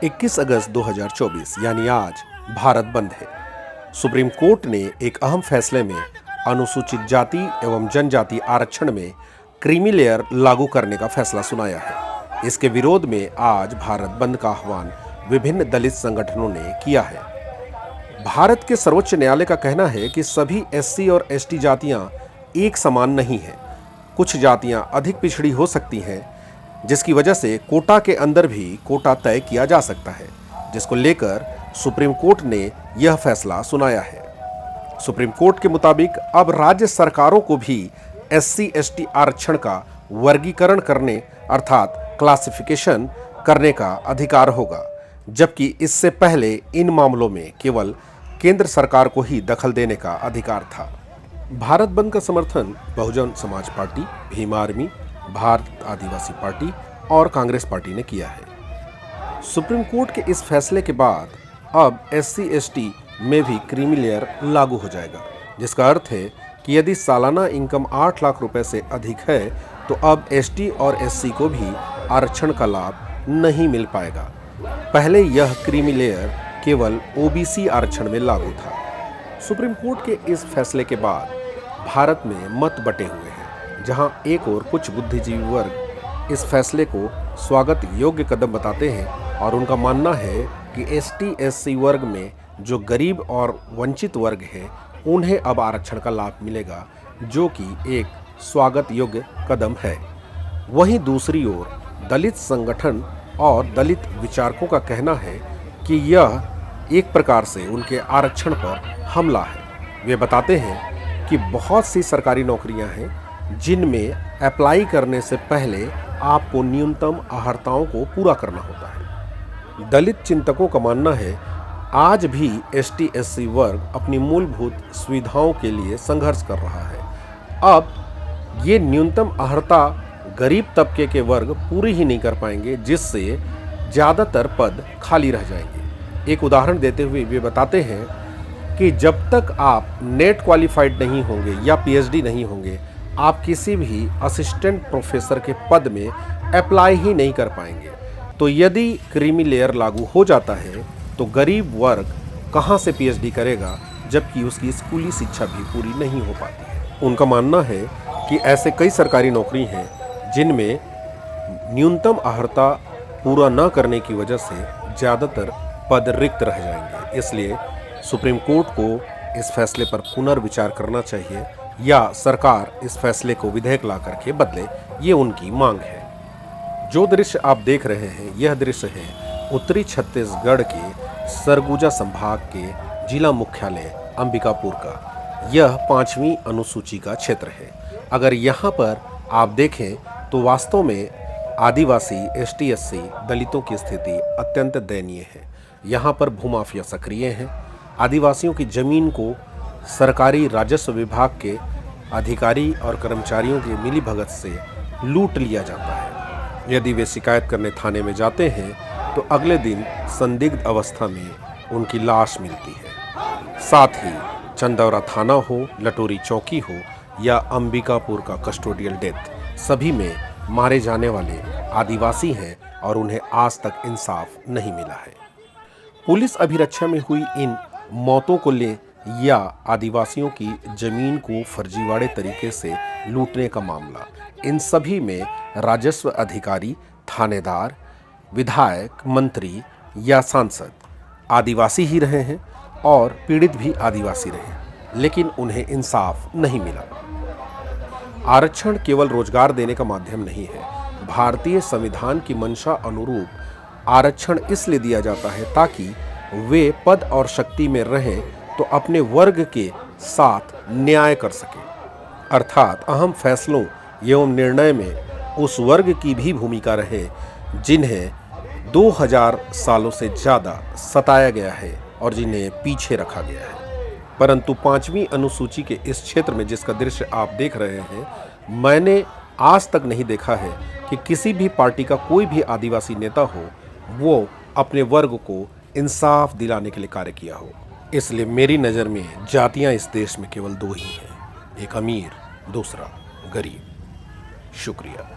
21 अगस्त 2024 यानी आज भारत बंद है। सुप्रीम कोर्ट ने एक अहम फैसले में अनुसूचित जाति एवं जनजाति आरक्षण में क्रीमी लेयर लागू करने का फैसला सुनाया है। इसके विरोध में आज भारत बंद का आह्वान विभिन्न दलित संगठनों ने किया है। भारत के सर्वोच्च न्यायालय का कहना है कि सभी एससी और एसटी जातियां एक समान नहीं हैं। कुछ जातियां अधिक पिछड़ी हो सकती हैं, जिसकी वजह से कोटा के अंदर भी कोटा तय किया जा सकता है, जिसको लेकर सुप्रीम कोर्ट ने यह फैसला सुनाया है। सुप्रीम कोर्ट के मुताबिक अब राज्य सरकारों को भी एससी एसटी आरक्षण का वर्गीकरण करने अर्थात क्लासिफिकेशन करने का अधिकार होगा, जबकि इससे पहले इन मामलों में केवल केंद्र सरकार को ही दखल देने का अधिकार था। भारत बंद का समर्थन बहुजन समाज पार्टी, भीम आर्मी, भारत आदिवासी पार्टी और कांग्रेस पार्टी ने किया है। सुप्रीम कोर्ट के इस फैसले के बाद अब एससी एसटी में भी क्रीमी लेयर लागू हो जाएगा, जिसका अर्थ है कि यदि सालाना इनकम 8 लाख रुपए से अधिक है तो अब एसटी और एससी को भी आरक्षण का लाभ नहीं मिल पाएगा। पहले यह क्रीमी लेयर केवल ओबीसी आरक्षण में लागू था। सुप्रीम कोर्ट के इस फैसले के बाद भारत में मत बटे हुए हैं, जहां एक और कुछ बुद्धिजीवी वर्ग इस फैसले को स्वागत योग्य कदम बताते हैं और उनका मानना है कि एसटी एससी वर्ग में जो गरीब और वंचित वर्ग है उन्हें अब आरक्षण का लाभ मिलेगा, जो कि एक स्वागत योग्य कदम है। वहीं दूसरी ओर दलित संगठन और दलित विचारकों का कहना है कि यह एक प्रकार से उनके आरक्षण पर हमला है। वे बताते हैं कि बहुत सी सरकारी नौकरियां हैं जिनमें अप्लाई करने से पहले आपको न्यूनतम अहर्ताओं को पूरा करना होता है। दलित चिंतकों का मानना है आज भी एसटी एससी वर्ग अपनी मूलभूत सुविधाओं के लिए संघर्ष कर रहा है। अब ये न्यूनतम अहर्ता गरीब तबके के वर्ग पूरी ही नहीं कर पाएंगे, जिससे ज़्यादातर पद खाली रह जाएंगे। एक उदाहरण देते हुए वे बताते हैं कि जब तक आप नेट क्वालिफाइड नहीं होंगे या पीएचडी नहीं होंगे, आप किसी भी असिस्टेंट प्रोफेसर के पद में अप्लाई ही नहीं कर पाएंगे। तो यदि क्रीमी लेयर लागू हो जाता है तो गरीब वर्ग कहाँ से पीएचडी करेगा, जबकि उसकी स्कूली शिक्षा भी पूरी नहीं हो पाती है। उनका मानना है कि ऐसे कई सरकारी नौकरी हैं जिनमें न्यूनतम अहर्ता पूरा न करने की वजह से ज़्यादातर पद रिक्त रह जाएंगे। इसलिए सुप्रीम कोर्ट को इस फैसले पर पुनर्विचार करना चाहिए या सरकार इस फैसले को विधेयक ला करके बदले, ये उनकी मांग है। जो दृश्य आप देख रहे हैं, यह दृश्य है उत्तरी छत्तीसगढ़ के सरगुजा संभाग के जिला मुख्यालय अंबिकापुर का। यह 5वीं अनुसूची का क्षेत्र है। अगर यहाँ पर आप देखें तो वास्तव में आदिवासी, एसटी एससी, दलितों की स्थिति अत्यंत दयनीय है। यहाँ पर भूमाफिया सक्रिय हैं। आदिवासियों की जमीन को सरकारी राजस्व विभाग के अधिकारी और कर्मचारियों की मिलीभगत से लूट लिया जाता है। यदि वे शिकायत करने थाने में जाते हैं तो अगले दिन संदिग्ध अवस्था में उनकी लाश मिलती है। साथ ही चंदौरा थाना हो, लटोरी चौकी हो या अंबिकापुर का कस्टोडियल डेथ, सभी में मारे जाने वाले आदिवासी हैं और उन्हें आज तक इंसाफ नहीं मिला है। पुलिस अभिरक्षा में हुई इन मौतों को ले या आदिवासियों की जमीन को फर्जीवाड़े तरीके से लूटने का मामला, इन सभी में राजस्व अधिकारी, थानेदार, विधायक, मंत्री या सांसद आदिवासी ही रहे हैं और पीड़ित भी आदिवासी रहे, लेकिन उन्हें इंसाफ नहीं मिला। आरक्षण केवल रोजगार देने का माध्यम नहीं है। भारतीय संविधान की मंशा अनुरूप आरक्षण इसलिए दिया जाता है ताकि वे पद और शक्ति में रहें तो अपने वर्ग के साथ न्याय कर सके, अर्थात अहम फैसलों एवं निर्णय में उस वर्ग की भी भूमिका रहे जिन्हें 2000 सालों से ज़्यादा सताया गया है और जिन्हें पीछे रखा गया है। परंतु 5वीं अनुसूची के इस क्षेत्र में जिसका दृश्य आप देख रहे हैं, मैंने आज तक नहीं देखा है कि किसी भी पार्टी का कोई भी आदिवासी नेता हो वो अपने वर्ग को इंसाफ दिलाने के लिए कार्य किया हो। इसलिए मेरी नज़र में जातियां इस देश में केवल 2 ही हैं, एक अमीर, दूसरा गरीब। शुक्रिया।